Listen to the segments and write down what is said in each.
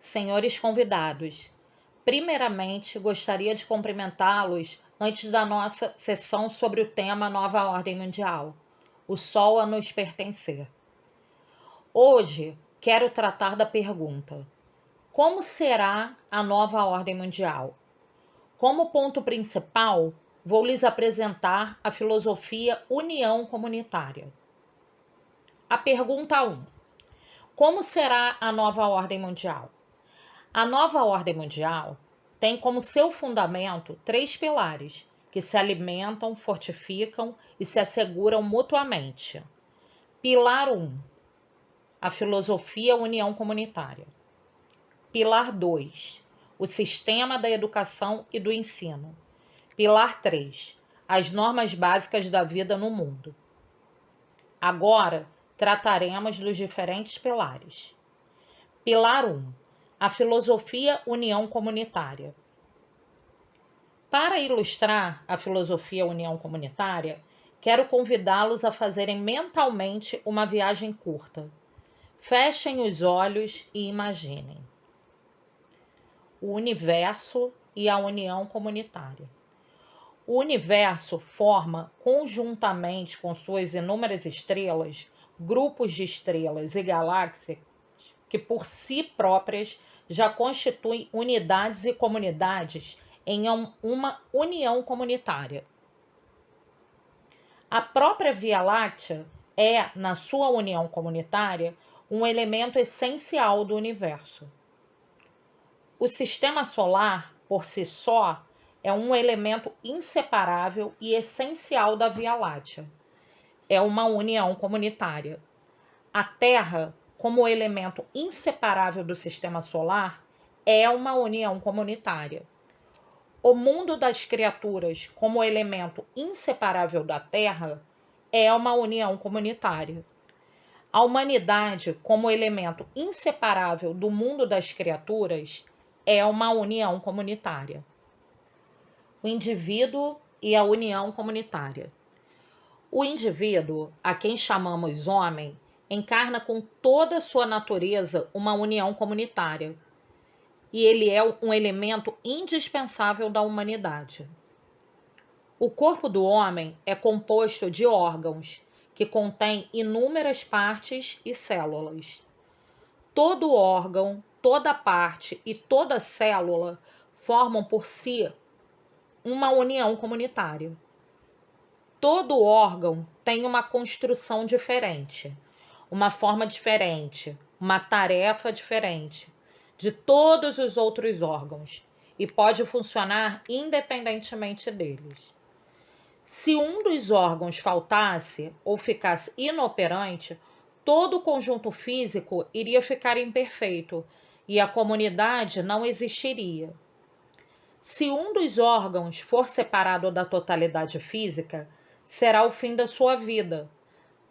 Senhores convidados, primeiramente gostaria de cumprimentá-los antes da nossa sessão sobre o tema Nova Ordem Mundial, o Sol a nos pertencer. Hoje quero tratar da pergunta: como será a nova ordem mundial? Como ponto principal, vou lhes apresentar a filosofia União Comunitária. A pergunta 1: como será a nova ordem mundial? A nova ordem mundial tem como seu fundamento 3 pilares que se alimentam, fortificam e se asseguram mutuamente. Pilar 1: a filosofia União Comunitária. Pilar 2: o sistema da educação e do ensino. Pilar 3: as normas básicas da vida no mundo. Agora, trataremos dos diferentes pilares. Pilar 1: a filosofia União Comunitária. Para ilustrar a filosofia União Comunitária, quero convidá-los a fazerem mentalmente uma viagem curta. Fechem os olhos e imaginem o universo e a união comunitária. O universo forma, conjuntamente com suas inúmeras estrelas, grupos de estrelas e galáxias que por si próprias já constituem unidades e comunidades em uma união comunitária. A própria Via Láctea é, na sua união comunitária, um elemento essencial do universo. O sistema solar, por si só, é um elemento inseparável e essencial da Via Láctea. É uma união comunitária. A Terra, como elemento inseparável do sistema solar, é uma união comunitária. O mundo das criaturas, como elemento inseparável da Terra, é uma união comunitária. A humanidade, como elemento inseparável do mundo das criaturas, é uma união comunitária. O indivíduo e a união comunitária. O indivíduo, a quem chamamos homem, encarna com toda a sua natureza uma união comunitária, e ele é um elemento indispensável da humanidade. O corpo do homem é composto de órgãos, que contém inúmeras partes e células. Todo órgão, toda parte e toda célula formam por si uma união comunitária. Todo órgão tem uma construção diferente, uma forma diferente, uma tarefa diferente de todos os outros órgãos e pode funcionar independentemente deles. Se um dos órgãos faltasse ou ficasse inoperante, todo o conjunto físico iria ficar imperfeito e a comunidade não existiria. Se um dos órgãos for separado da totalidade física, será o fim da sua vida,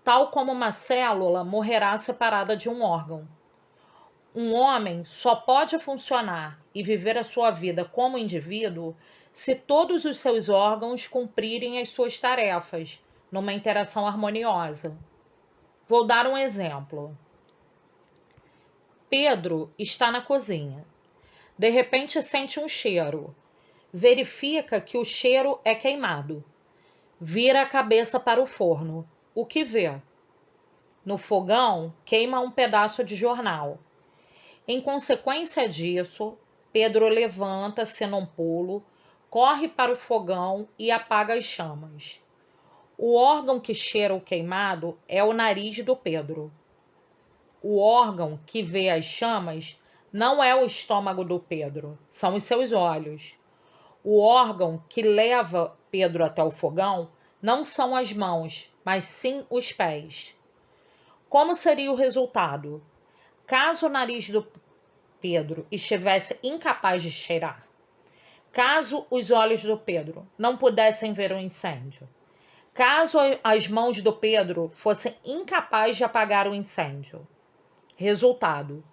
tal como uma célula morrerá separada de um órgão. Um homem só pode funcionar e viver a sua vida como indivíduo se todos os seus órgãos cumprirem as suas tarefas, numa interação harmoniosa. Vou dar um exemplo. Pedro está na cozinha. De repente sente um cheiro. Verifica que o cheiro é queimado. Vira a cabeça para o forno. O que vê? No fogão, queima um pedaço de jornal. Em consequência disso, Pedro levanta-se num pulo, corre para o fogão e apaga as chamas. O órgão que cheira o queimado é o nariz do Pedro. O órgão que vê as chamas não é o estômago do Pedro, são os seus olhos. O órgão que leva Pedro até o fogão não são as mãos, mas sim os pés. Como seria o resultado? Caso o nariz do Pedro estivesse incapaz de cheirar, caso os olhos do Pedro não pudessem ver o incêndio, caso as mãos do Pedro fossem incapazes de apagar o incêndio. Resultado: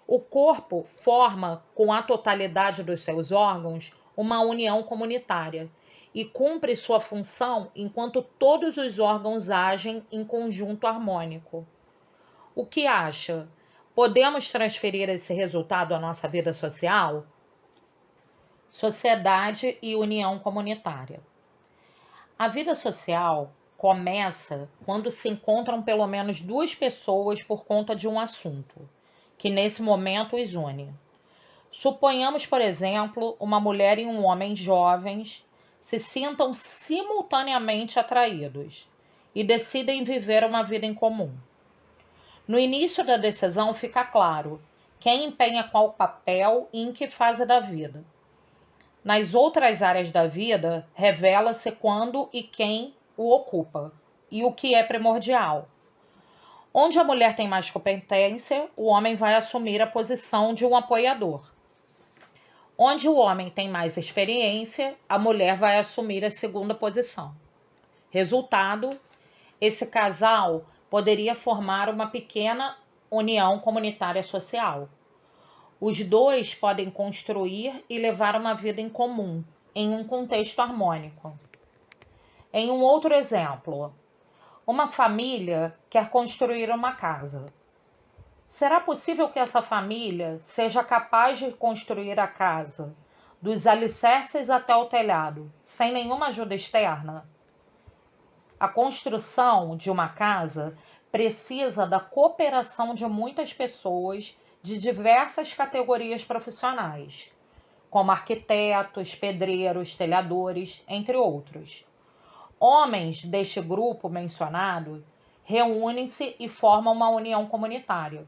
o corpo forma, com a totalidade dos seus órgãos, uma união comunitária e cumpre sua função enquanto todos os órgãos agem em conjunto harmônico. O que acha? Podemos transferir esse resultado à nossa vida social? Sociedade e união comunitária. A vida social começa quando se encontram pelo menos duas pessoas por conta de um assunto, que nesse momento os une. Suponhamos, por exemplo, uma mulher e um homem jovens se sintam simultaneamente atraídos e decidem viver uma vida em comum. No início da decisão fica claro quem empenha qual papel e em que fase da vida. Nas outras áreas da vida, revela-se quando e quem o ocupa e o que é primordial. Onde a mulher tem mais competência, o homem vai assumir a posição de um apoiador. Onde o homem tem mais experiência, a mulher vai assumir a segunda posição. Resultado, esse casal poderia formar uma pequena união comunitária social. Os dois podem construir e levar uma vida em comum, em um contexto harmônico. Em um outro exemplo, uma família quer construir uma casa. Será possível que essa família seja capaz de construir a casa, dos alicerces até o telhado, sem nenhuma ajuda externa? A construção de uma casa precisa da cooperação de muitas pessoas de diversas categorias profissionais, como arquitetos, pedreiros, telhadores, entre outros. Homens deste grupo mencionado reúnem-se e formam uma união comunitária.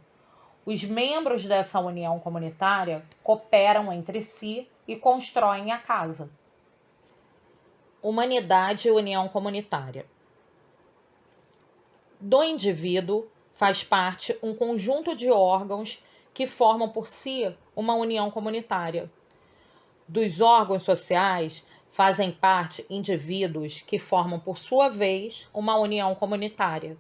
Os membros dessa união comunitária cooperam entre si e constroem a casa. Humanidade e união comunitária. Do indivíduo faz parte um conjunto de órgãos que formam por si uma união comunitária. Dos órgãos sociais fazem parte indivíduos que formam por sua vez uma união comunitária.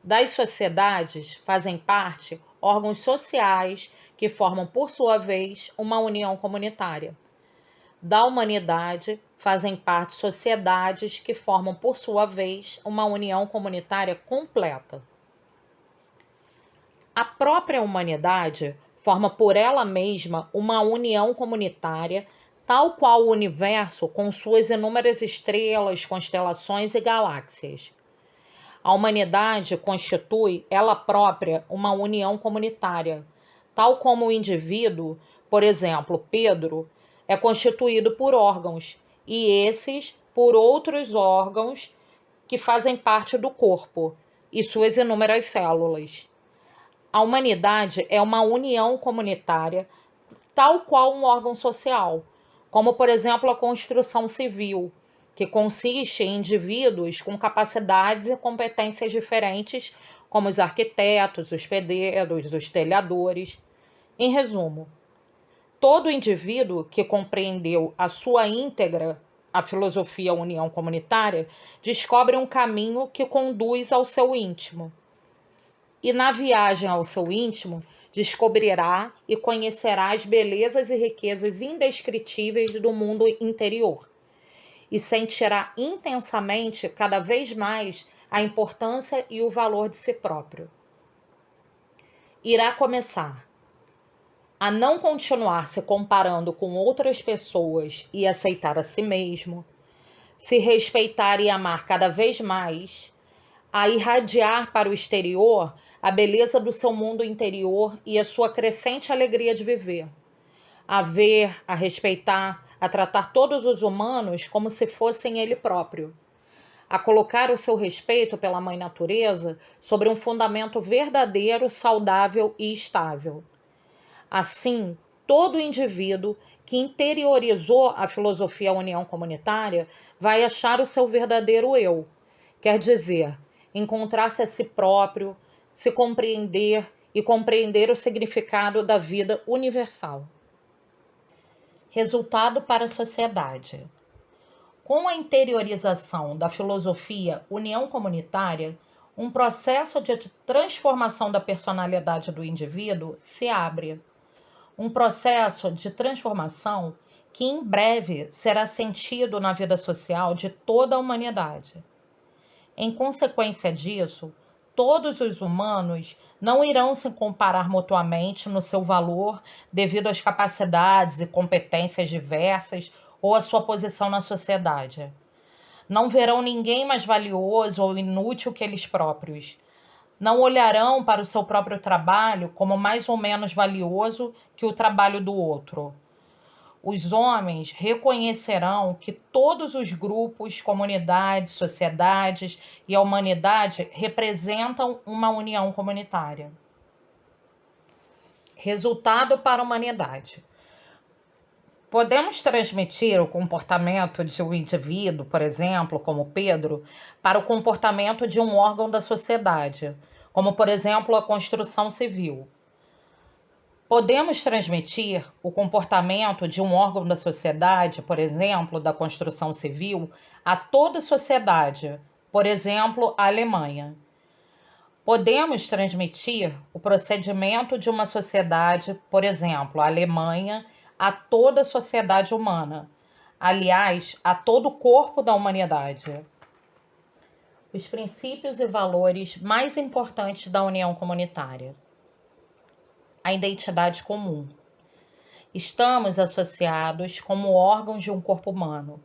Das sociedades fazem parte órgãos sociais que formam por sua vez uma união comunitária. Da humanidade fazem parte sociedades que formam por sua vez uma união comunitária completa. A própria humanidade forma por ela mesma uma união comunitária, tal qual o universo com suas inúmeras estrelas, constelações e galáxias. A humanidade constitui ela própria uma união comunitária, tal como o indivíduo, por exemplo, Pedro, é constituído por órgãos, e esses por outros órgãos que fazem parte do corpo e suas inúmeras células. A humanidade é uma união comunitária, tal qual um órgão social, como, por exemplo, a construção civil, que consiste em indivíduos com capacidades e competências diferentes, como os arquitetos, os pedreiros, os telhadores. Em resumo, todo indivíduo que compreendeu a sua íntegra a filosofia União Comunitária descobre um caminho que conduz ao seu íntimo. E na viagem ao seu íntimo, descobrirá e conhecerá as belezas e riquezas indescritíveis do mundo interior. E sentirá intensamente, cada vez mais, a importância e o valor de si próprio. Irá começar a não continuar se comparando com outras pessoas e aceitar a si mesmo, se respeitar e amar cada vez mais, a irradiar para o exterior a beleza do seu mundo interior e a sua crescente alegria de viver, a ver, a respeitar, a tratar todos os humanos como se fossem ele próprio, a colocar o seu respeito pela Mãe Natureza sobre um fundamento verdadeiro, saudável e estável. Assim, todo indivíduo que interiorizou a filosofia União Comunitária vai achar o seu verdadeiro eu, quer dizer, encontrar-se a si próprio, se compreender e compreender o significado da vida universal. Resultado para a sociedade. Com a interiorização da filosofia União Comunitária, um processo de transformação da personalidade do indivíduo se abre. Um processo de transformação que em breve será sentido na vida social de toda a humanidade. Em consequência disso, todos os humanos não irão se comparar mutuamente no seu valor devido às capacidades e competências diversas ou à sua posição na sociedade. Não verão ninguém mais valioso ou inútil que eles próprios. Não olharão para o seu próprio trabalho como mais ou menos valioso que o trabalho do outro. Os homens reconhecerão que todos os grupos, comunidades, sociedades e a humanidade representam uma união comunitária. Resultado para a humanidade. Podemos transmitir o comportamento de um indivíduo, por exemplo, como Pedro, para o comportamento de um órgão da sociedade, como, por exemplo, a construção civil. Podemos transmitir o comportamento de um órgão da sociedade, por exemplo, da construção civil, a toda a sociedade, por exemplo, a Alemanha. Podemos transmitir o procedimento de uma sociedade, por exemplo, a Alemanha, a toda a sociedade humana, aliás, a todo o corpo da humanidade. Os princípios e valores mais importantes da união comunitária. A identidade comum. Estamos associados como órgãos de um corpo humano.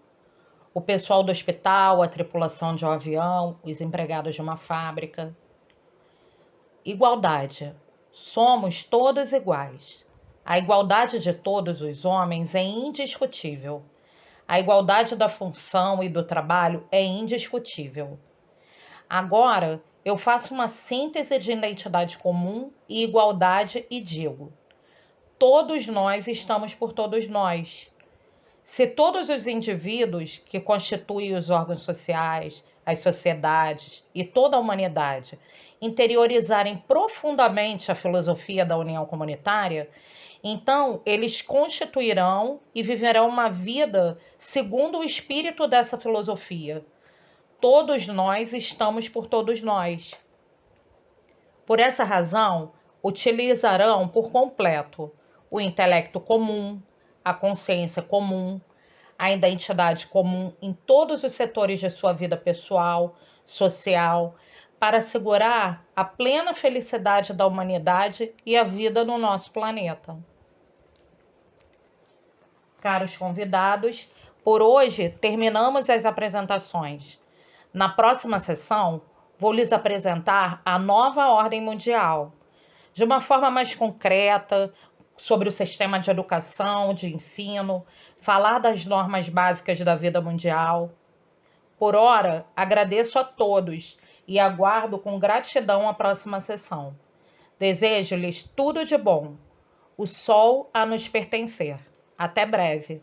O pessoal do hospital, a tripulação de um avião, os empregados de uma fábrica. Igualdade. Somos todos iguais. A igualdade de todos os homens é indiscutível. A igualdade da função e do trabalho é indiscutível. Agora, eu faço uma síntese de identidade comum e igualdade e digo: todos nós estamos por todos nós. Se todos os indivíduos que constituem os órgãos sociais, as sociedades e toda a humanidade interiorizarem profundamente a filosofia da união comunitária, então eles constituirão e viverão uma vida segundo o espírito dessa filosofia. Todos nós estamos por todos nós. Por essa razão, utilizarão por completo o intelecto comum, a consciência comum, a identidade comum em todos os setores de sua vida pessoal, social, para assegurar a plena felicidade da humanidade e a vida no nosso planeta. Caros convidados, por hoje terminamos as apresentações. Na próxima sessão, vou lhes apresentar a nova ordem mundial, de uma forma mais concreta, sobre o sistema de educação, de ensino, falar das normas básicas da vida mundial. Por ora, agradeço a todos e aguardo com gratidão a próxima sessão. Desejo-lhes tudo de bom. O sol a nos pertencer. Até breve.